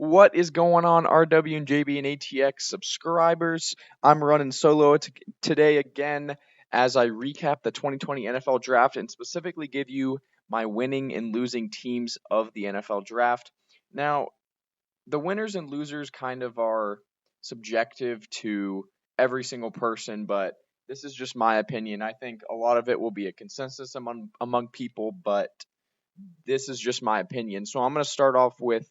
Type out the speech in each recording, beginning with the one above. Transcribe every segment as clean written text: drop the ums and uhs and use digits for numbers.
What is going on, RW and JB and ATX subscribers? I'm running solo today again as I recap the 2020 NFL Draft and specifically give you my winning and losing teams of the NFL Draft. Now, the winners and losers kind of are subjective to every single person, but this is just my opinion. I think a lot of it will be a consensus among people, but this is just my opinion. So I'm going to start off with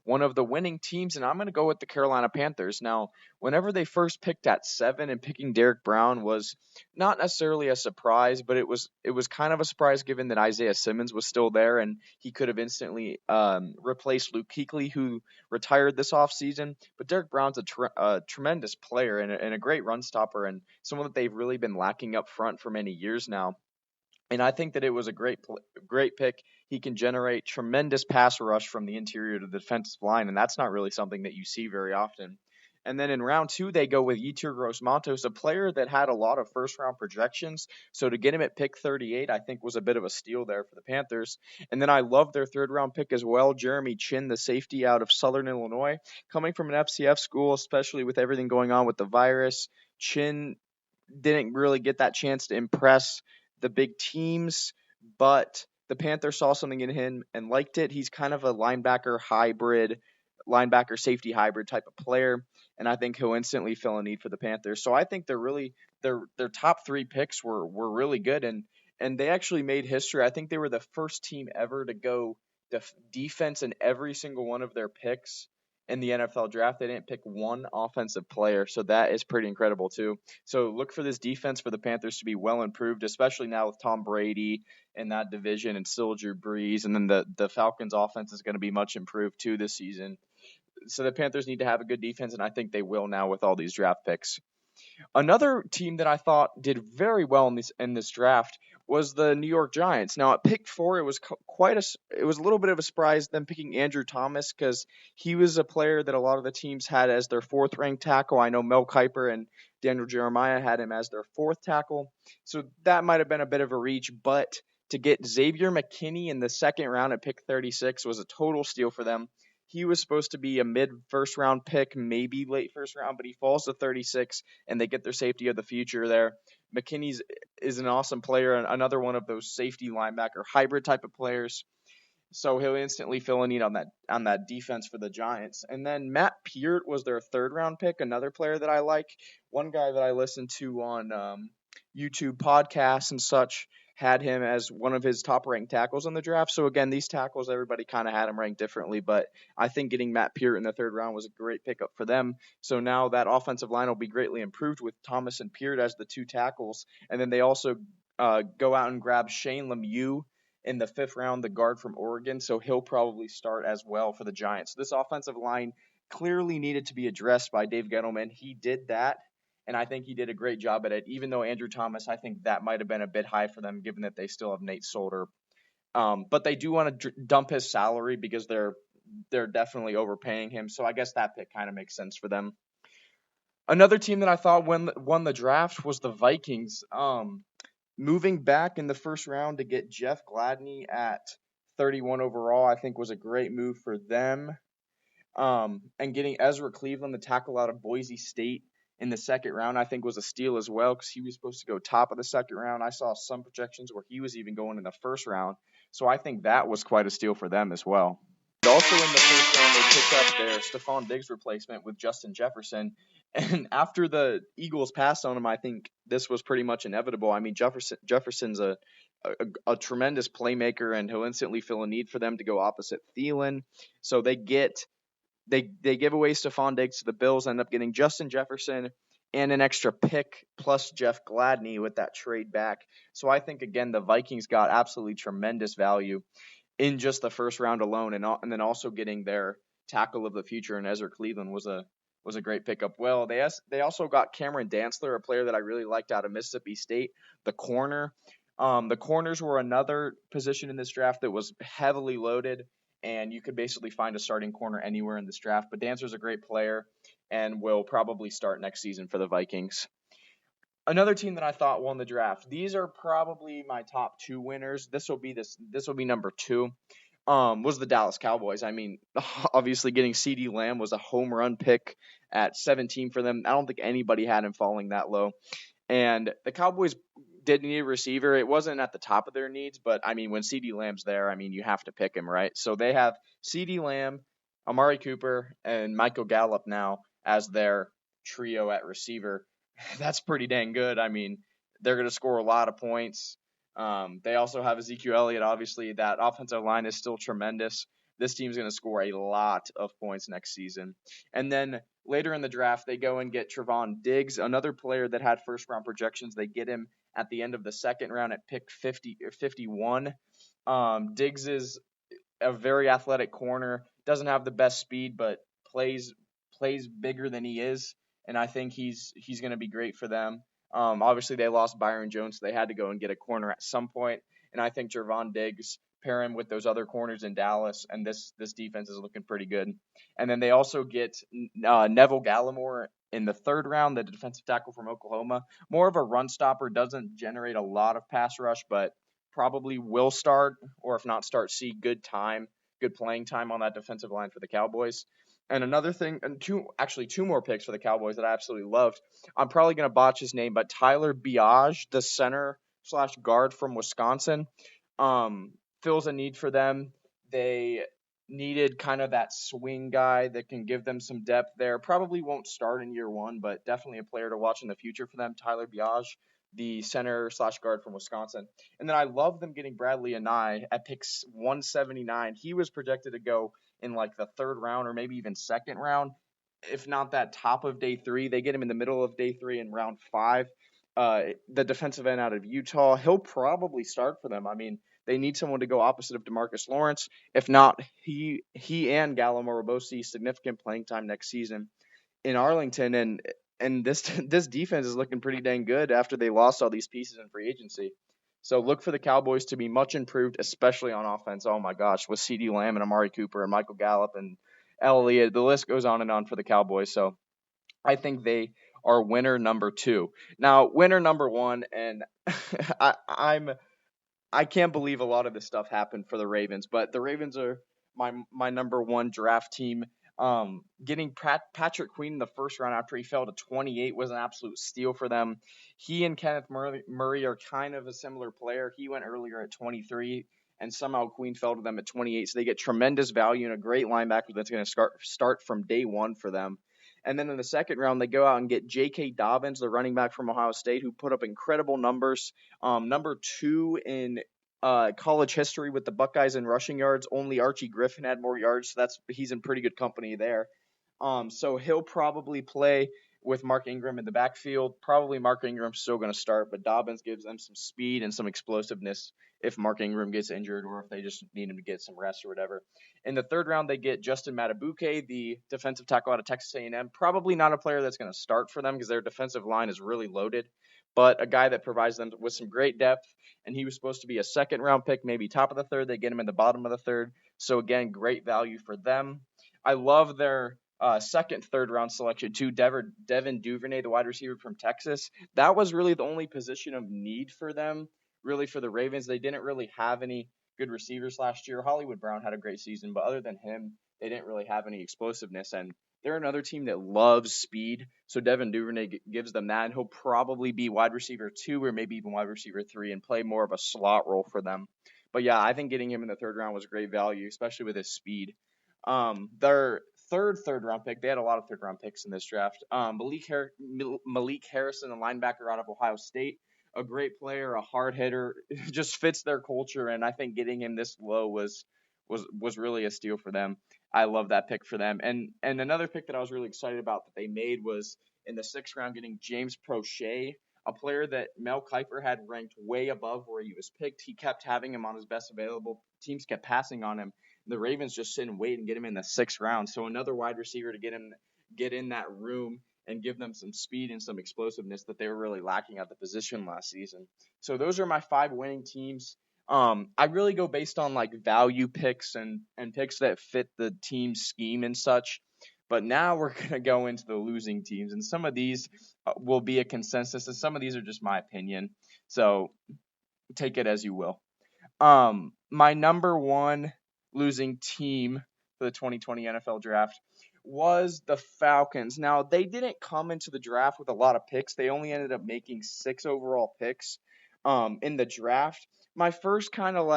one of the winning teams, and I'm going to go with the Carolina Panthers. Now, whenever they first picked at 7 and picking Derek Brown was not necessarily a surprise, but it was kind of a surprise given that Isaiah Simmons was still there and he could have instantly replaced Luke Kuechly, who retired this offseason. But Derek Brown's a tremendous player and a great run stopper and someone that they've really been lacking up front for many years now. And I think that it was a great pick. He can generate tremendous pass rush from the interior to the defensive line, and that's not really something that you see very often. And then in round 2, they go with Yetur Gross-Matos, a player that had a lot of first-round projections. So to get him at pick 38, I think was a bit of a steal there for the Panthers. And then I love their third-round pick as well, Jeremy Chin, the safety out of Southern Illinois. Coming from an FCF school, especially with everything going on with the virus, Chin didn't really get that chance to impress the big teams, but the Panthers saw something in him and liked it. He's kind of a linebacker safety hybrid type of player, and I think he'll instantly fill a need for the Panthers. So I think their top 3 picks were really good, and they actually made history. I think they were the first team ever to go defense in every single one of their picks in the NFL draft. They didn't pick one offensive player, so that is pretty incredible too. So look for this defense for the Panthers to be well improved, especially now with Tom Brady in that division and still Drew Brees, and then the Falcons offense is going to be much improved too this season. So the Panthers need to have a good defense, and I think they will now with all these draft picks. Another team that I thought did very well in this draft was the New York Giants. Now at pick 4, it was it was a little bit of a surprise them picking Andrew Thomas because he was a player that a lot of the teams had as their 4th ranked tackle. I know Mel Kiper and Daniel Jeremiah had him as their 4th tackle, so that might have been a bit of a reach. But to get Xavier McKinney in the 2nd round at pick 36 was a total steal for them. He was supposed to be a mid-first round pick, maybe late first round, but he falls to 36, and they get their safety of the future there. McKinney is an awesome player, and another one of those safety linebacker hybrid type of players. So he'll instantly fill a need on that defense for the Giants. And then Matt Peart was their 3rd round pick, another player that I like. One guy that I listened to on YouTube podcasts and such had him as one of his top ranked tackles in the draft. So again, these tackles, everybody kind of had him ranked differently, but I think getting Matt Peart in the 3rd round was a great pickup for them. So now that offensive line will be greatly improved with Thomas and Peart as the 2 tackles. And then they also go out and grab Shane Lemieux in the 5th round, the guard from Oregon. So he'll probably start as well for the Giants. So this offensive line clearly needed to be addressed by Dave Gettleman. He did that, and I think he did a great job at it. Even though Andrew Thomas, I think that might have been a bit high for them, given that they still have Nate Solder. But they do want to dump his salary because they're definitely overpaying him. So I guess that pick kind of makes sense for them. Another team that I thought won the draft was the Vikings. Moving back in the 1st round to get Jeff Gladney at 31 overall, I think was a great move for them. And getting Ezra Cleveland, the tackle out of Boise State, in the 2nd round, I think was a steal as well because he was supposed to go top of the 2nd round. I saw some projections where he was even going in the 1st round. So I think that was quite a steal for them as well. And also in the 1st round, they picked up their Stephon Diggs replacement with Justin Jefferson. And after the Eagles passed on him, I think this was pretty much inevitable. I mean, Jefferson's a tremendous playmaker, and he'll instantly fill a need for them to go opposite Thielen. So they give away Stephon Diggs to the Bills, end up getting Justin Jefferson and an extra pick plus Jeff Gladney with that trade back. So I think, again, the Vikings got absolutely tremendous value in just the 1st round alone, and then also getting their tackle of the future in Ezra Cleveland was a great pickup. Well, they also got Cameron Dantzler, a player that I really liked out of Mississippi State, the corner. The corners were another position in this draft that was heavily loaded, and you could basically find a starting corner anywhere in this draft. But Dantzler's a great player and will probably start next season for the Vikings. Another team that I thought won the draft. These are probably my top 2 winners. This will be number 2. was the Dallas Cowboys. I mean, obviously getting CeeDee Lamb was a home run pick at 17 for them. I don't think anybody had him falling that low. And the Cowboys did need a receiver. It wasn't at the top of their needs, but I mean, when CeeDee Lamb's there, I mean, you have to pick him, right? So they have CeeDee Lamb, Amari Cooper, and Michael Gallup now as their trio at receiver. That's pretty dang good. I mean, they're going to score a lot of points. They also have Ezekiel Elliott. Obviously, that offensive line is still tremendous. This team's going to score a lot of points next season. And then later in the draft, they go and get Trevon Diggs, another player that had first round projections. They get him at the end of the second round at pick 50 or 51. Diggs is a very athletic corner. Doesn't have the best speed, but plays bigger than he is, and I think he's going to be great for them. Obviously, they lost Byron Jones, so they had to go and get a corner at some point, and I think Trevon Diggs pair him with those other corners in Dallas, and this defense is looking pretty good. And then they also get Neville Gallimore in the third round, the defensive tackle from Oklahoma. More of a run stopper, doesn't generate a lot of pass rush, but probably will start, or if not start, see good playing time on that defensive line for the Cowboys. And another thing, and two more picks for the Cowboys that I absolutely loved. I'm probably going to botch his name, but Tyler Biage, the center slash guard from Wisconsin, fills a need for them. They needed kind of that swing guy that can give them some depth there. Probably won't start in year one, but definitely a player to watch in the future for them. Tyler Biage, the center slash guard from Wisconsin. And then I love them getting Bradley Anai at pick 179. He was projected to go in like the third round or maybe even second round, if not that top of day 3. They get him in the middle of day 3 in round 5. The defensive end out of Utah, he'll probably start for them. I mean, they need someone to go opposite of DeMarcus Lawrence. If not, he and Gallimore will both see significant playing time next season in Arlington, and this defense is looking pretty dang good after they lost all these pieces in free agency. So look for the Cowboys to be much improved, especially on offense. Oh my gosh, with CeeDee Lamb and Amari Cooper and Michael Gallup and Elliott, the list goes on and on for the Cowboys. So I think they are winner number 2. Now, winner number 1, and I can't believe a lot of this stuff happened for the Ravens, but the Ravens are my number 1 draft team. Getting Patrick Queen in the first round after he fell to 28 was an absolute steal for them. He and Kenneth Murray are kind of a similar player. He went earlier at 23, and somehow Queen fell to them at 28. So they get tremendous value and a great linebacker that's going to start from day 1 for them. And then in the second round, they go out and get J.K. Dobbins, the running back from Ohio State, who put up incredible numbers. Number 2 in college history with the Buckeyes in rushing yards. Only Archie Griffin had more yards, so he's in pretty good company there. So he'll probably play with Mark Ingram in the backfield. Probably Mark Ingram's still going to start, but Dobbins gives them some speed and some explosiveness if Mark Ingram gets injured or if they just need him to get some rest or whatever. In the third round, they get Justin Matabuke, the defensive tackle out of Texas A&M. Probably not a player that's going to start for them because their defensive line is really loaded, but a guy that provides them with some great depth. And he was supposed to be a second round pick, maybe top of the third. They get him in the bottom of the third. So again, great value for them. I love their second, third round selection too. Devin Duvernay, the wide receiver from Texas. That was really the only position of need for them, really for the Ravens. They didn't really have any good receivers last year. Hollywood Brown had a great season, but other than him, they didn't really have any explosiveness. And they're another team that loves speed, so Devin Duvernay gives them that, and he'll probably be wide receiver 2 or maybe even wide receiver 3 and play more of a slot role for them. But yeah, I think getting him in the third round was great value, especially with his speed. Their third round pick, they had a lot of third round picks in this draft. Malik Harrison, a linebacker out of Ohio State, a great player, a hard hitter, just fits their culture, and I think getting him this low was really a steal for them. I love that pick for them. And another pick that I was really excited about that they made was in the 6th round getting James Prochet, a player that Mel Kiper had ranked way above where he was picked. He kept having him on his best available. Teams kept passing on him. The Ravens just sit and wait and get him in the 6th round. So another wide receiver to get in that room and give them some speed and some explosiveness that they were really lacking at the position last season. So those are my 5 winning teams. I really go based on like value picks and picks that fit the team scheme and such. But now we're going to go into the losing teams, and some of these will be a consensus, and some of these are just my opinion. So take it as you will. My number 1 losing team for the 2020 NFL draft was the Falcons. Now, they didn't come into the draft with a lot of picks. They only ended up making 6 overall picks in the draft. My first kind of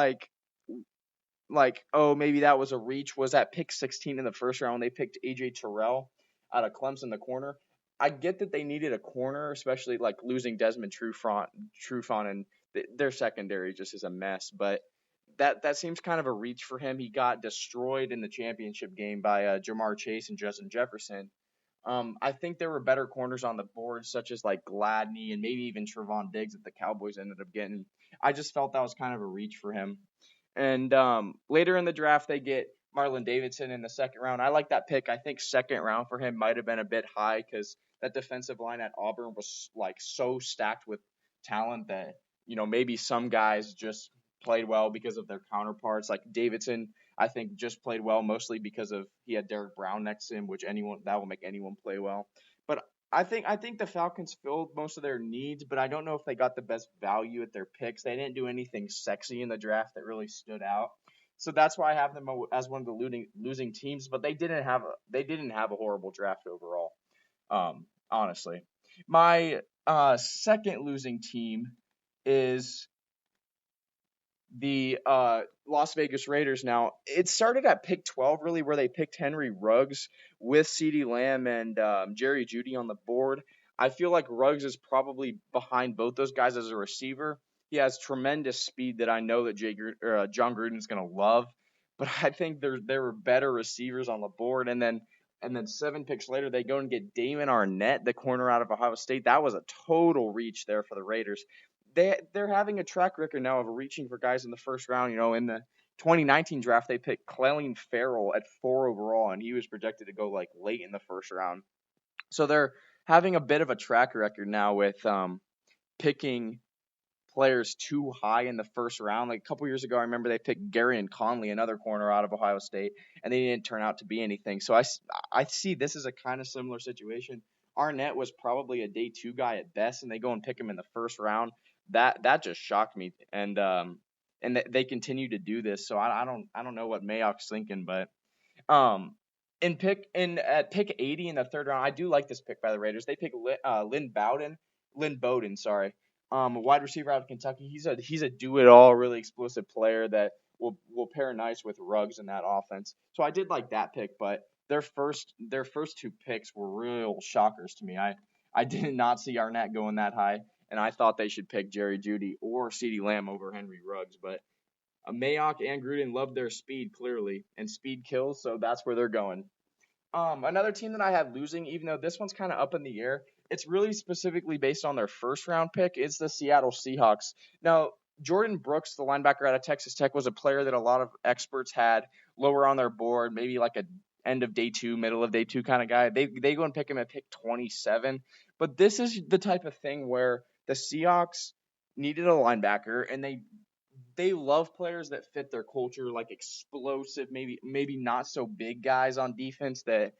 oh, maybe that was a reach was at pick 16 in the first round. They picked AJ Terrell out of Clemson, the corner. I get that they needed a corner, especially like losing Desmond Trufant, and their secondary just is a mess. But that seems kind of a reach for him. He got destroyed in the championship game by Jamar Chase and Justin Jefferson. I think there were better corners on the board, such as like Gladney and maybe even Trevon Diggs that the Cowboys ended up getting. I just felt that was kind of a reach for him. And later in the draft, they get Marlon Davidson in the second round. I like that pick. I think second round for him might have been a bit high because that defensive line at Auburn was like so stacked with talent that, maybe some guys just played well because of their counterparts. Like Davidson, I think just played well mostly because of he had Derek Brown next to him, which that will make anyone play well. But I think the Falcons filled most of their needs, but I don't know if they got the best value at their picks. They didn't do anything sexy in the draft that really stood out. So that's why I have them as one of the losing teams, but they didn't have a horrible draft overall. Honestly. My second losing team is the Las Vegas Raiders. Now, it started at pick 12, really, where they picked Henry Ruggs with CeeDee Lamb and Jerry Jeudy on the board. I feel like Ruggs is probably behind both those guys as a receiver. He has tremendous speed that I know that John Gruden's going to love, but I think there were better receivers on the board. And then 7 picks later, they go and get Damon Arnett, the corner out of Ohio State. That was a total reach there for the Raiders. They're having a track record now of reaching for guys in the first round. In the 2019 draft, they picked Clelin Ferrell at 4 overall, and he was projected to go like late in the first round. So they're having a bit of a track record now with picking players too high in the first round. Like a couple years ago, I remember they picked Gary and Conley, another corner out of Ohio State, and they didn't turn out to be anything. So I see this as a kind of similar situation. Arnett was probably a day 2 guy at best, and they go and pick him in the first round. That just shocked me, and they continue to do this. So I don't know what Mayock's thinking, but um at pick 80 in the third round, I do like this pick by the Raiders. They pick Lynn Bowden, sorry, a wide receiver out of Kentucky. He's a do it all, really explosive player that will pair nice with Ruggs in that offense. So I did like that pick, but their first 2 picks were real shockers to me. I did not see Arnett going that high, and I thought they should pick Jerry Jeudy or CeeDee Lamb over Henry Ruggs, but Mayock and Gruden love their speed clearly, and speed kills, so that's where they're going. Another team that I had losing, even though this one's kind of up in the air, it's really specifically based on their first round pick. It's the Seattle Seahawks. Now, Jordan Brooks, the linebacker out of Texas Tech, was a player that a lot of experts had lower on their board, maybe like a end of day 2, middle of day 2 kind of guy. They go and pick him at pick 27. But this is the type of thing where the Seahawks needed a linebacker, and they love players that fit their culture, like explosive, maybe not so big guys on defense that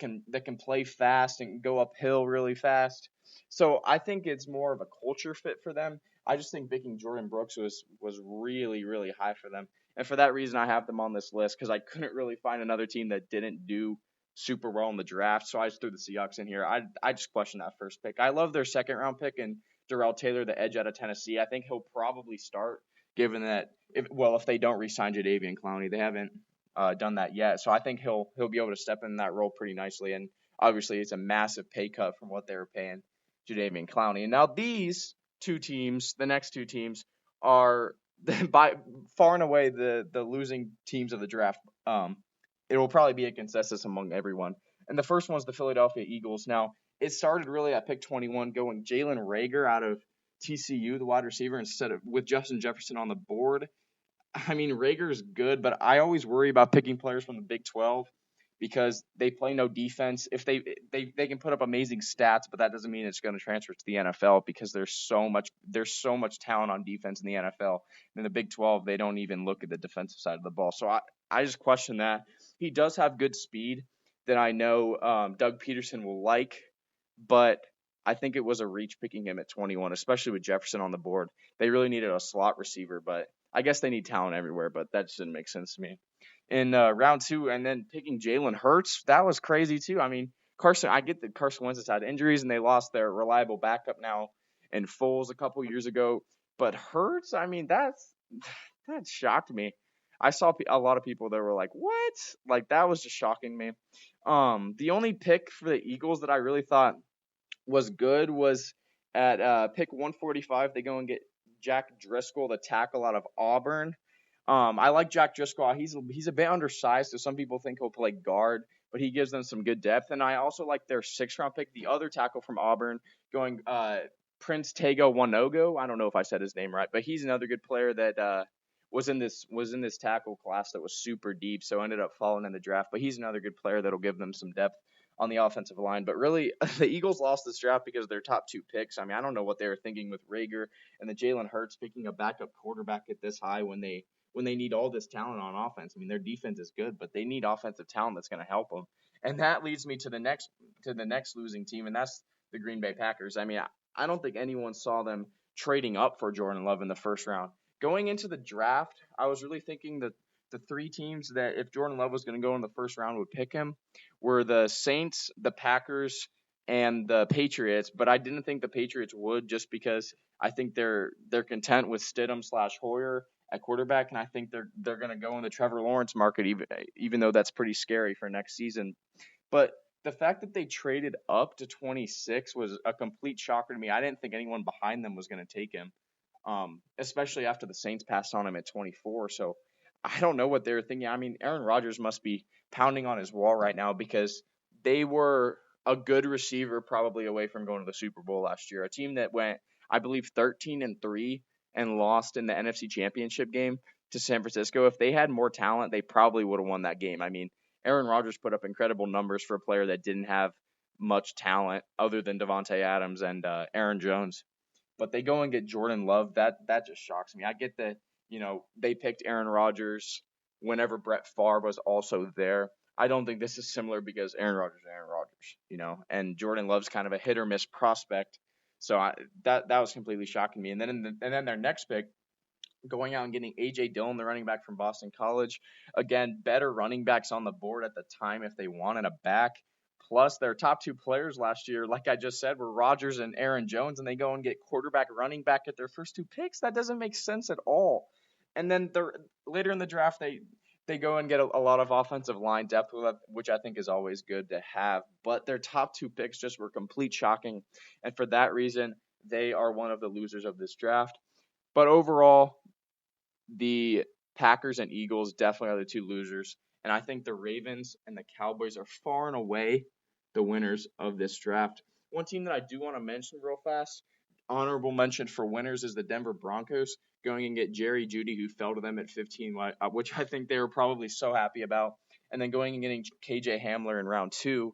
can play fast and go uphill really fast. So I think it's more of a culture fit for them. I just think picking Jordan Brooks was really, really high for them. And for that reason, I have them on this list because I couldn't really find another team that didn't do super well in the draft. So I just threw the Seahawks in here. I just question that first pick. I love their second round pick and Darrell Taylor, the edge out of Tennessee. I think he'll probably start, given that if they don't re-sign Jadeveon Clowney, they haven't done that yet. So I think he'll be able to step in that role pretty nicely. And obviously, it's a massive pay cut from what they were paying Jadeveon Clowney. And now these 2 teams, the next 2 teams, are by far and away the losing teams of the draft. It will probably be a consensus among everyone. And the first one's the Philadelphia Eagles. Now, it started really at pick 21, going Jalen Reagor out of TCU, the wide receiver, instead of with Justin Jefferson on the board. I mean, Rager's good, but I always worry about picking players from the Big 12 because they play no defense. If they can put up amazing stats, but that doesn't mean it's going to transfer to the NFL because there's so much talent on defense in the NFL. In the Big 12, they don't even look at the defensive side of the ball. So I just question that. He does have good speed that I know Doug Peterson will like, but I think it was a reach picking him at 21, especially with Jefferson on the board. They really needed a slot receiver, but I guess they need talent everywhere, but that just didn't make sense to me. In round two, and then picking Jalen Hurts, that was crazy too. I mean, I get that Carson Wentz has had injuries and they lost their reliable backup now in Foles a couple years ago, but Hurts, I mean, that shocked me. I saw a lot of people that were like, "What?" Like that was just shocking me. The only pick for the Eagles that I really thought was good was at pick 145. They go and get Jack Driscoll, the tackle out of Auburn. I like Jack Driscoll. He's a bit undersized, so some people think he'll play guard, but he gives them some good depth. And I also like their 6th round pick, the other tackle from Auburn, going Prince Tega Wanogo. I don't know if I said his name right, but he's another good player that was in this tackle class that was super deep, so ended up falling in the draft. But he's another good player that'll give them some depth on the offensive line. But really, the Eagles lost this draft because of their top 2 picks. I mean, I don't know what they were thinking with Rager and the Jalen Hurts picking a backup quarterback at this high when they need all this talent on offense. I mean, their defense is good, but they need offensive talent that's going to help them. And that leads me to the next losing team, and that's the Green Bay Packers. I mean, I don't think anyone saw them trading up for Jordan Love in the first round. Going into the draft, I was really thinking that the 3 teams that if Jordan Love was going to go in the first round would pick him were the Saints, the Packers, and the Patriots. But I didn't think the Patriots would, just because I think they're content with Stidham slash Hoyer at quarterback, and I think they're going to go in the Trevor Lawrence market, even though that's pretty scary for next season. But the fact that they traded up to 26 was a complete shocker to me. I didn't think anyone behind them was going to take him, especially after the Saints passed on him at 24. So I don't know what they were thinking. I mean, Aaron Rodgers must be pounding on his wall right now because they were a good receiver probably away from going to the Super Bowl last year. A team that went, I believe, 13-3 and lost in the NFC Championship game to San Francisco. If they had more talent, they probably would have won that game. I mean, Aaron Rodgers put up incredible numbers for a player that didn't have much talent other than Devontae Adams and Aaron Jones. But they go and get Jordan Love. That just shocks me. I get that, they picked Aaron Rodgers whenever Brett Favre was also there. I don't think this is similar because Aaron Rodgers is Aaron Rodgers, and Jordan Love's kind of a hit or miss prospect. So that was completely shocking me. And then their next pick, going out and getting A.J. Dillon, the running back from Boston College. Again, better running backs on the board at the time if they wanted a back. Plus, their top 2 players last year, like I just said, were Rodgers and Aaron Jones, and they go and get quarterback, running back at their first 2 picks. That doesn't make sense at all. And then later in the draft, they go and get a lot of offensive line depth, which I think is always good to have. But their top 2 picks just were complete shocking, and for that reason, they are one of the losers of this draft. But overall, the Packers and Eagles definitely are the 2 losers. And I think the Ravens and the Cowboys are far and away the winners of this draft. One team that I do want to mention real fast, honorable mention for winners, is the Denver Broncos, going and get Jerry Jeudy, who fell to them at 15, which I think they were probably so happy about. And then going and getting KJ Hamler in round 2.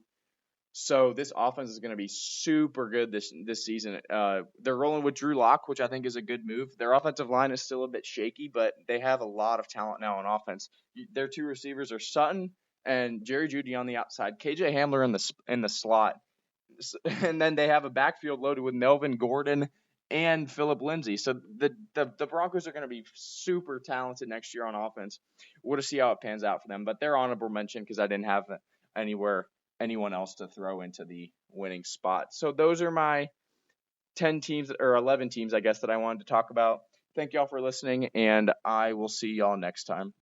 So this offense is going to be super good this season. They're rolling with Drew Lock, which I think is a good move. Their offensive line is still a bit shaky, but they have a lot of talent now on offense. Their 2 receivers are Sutton and Jerry Jeudy on the outside, KJ Hamler in the slot, and then they have a backfield loaded with Melvin Gordon and Philip Lindsay. So the Broncos are going to be super talented next year on offense. We'll just see how it pans out for them. But they're honorable mention because I didn't have anyone else to throw into the winning spot. So those are my 10 teams or 11 teams, I guess, that I wanted to talk about. Thank y'all for listening, and I will see y'all next time.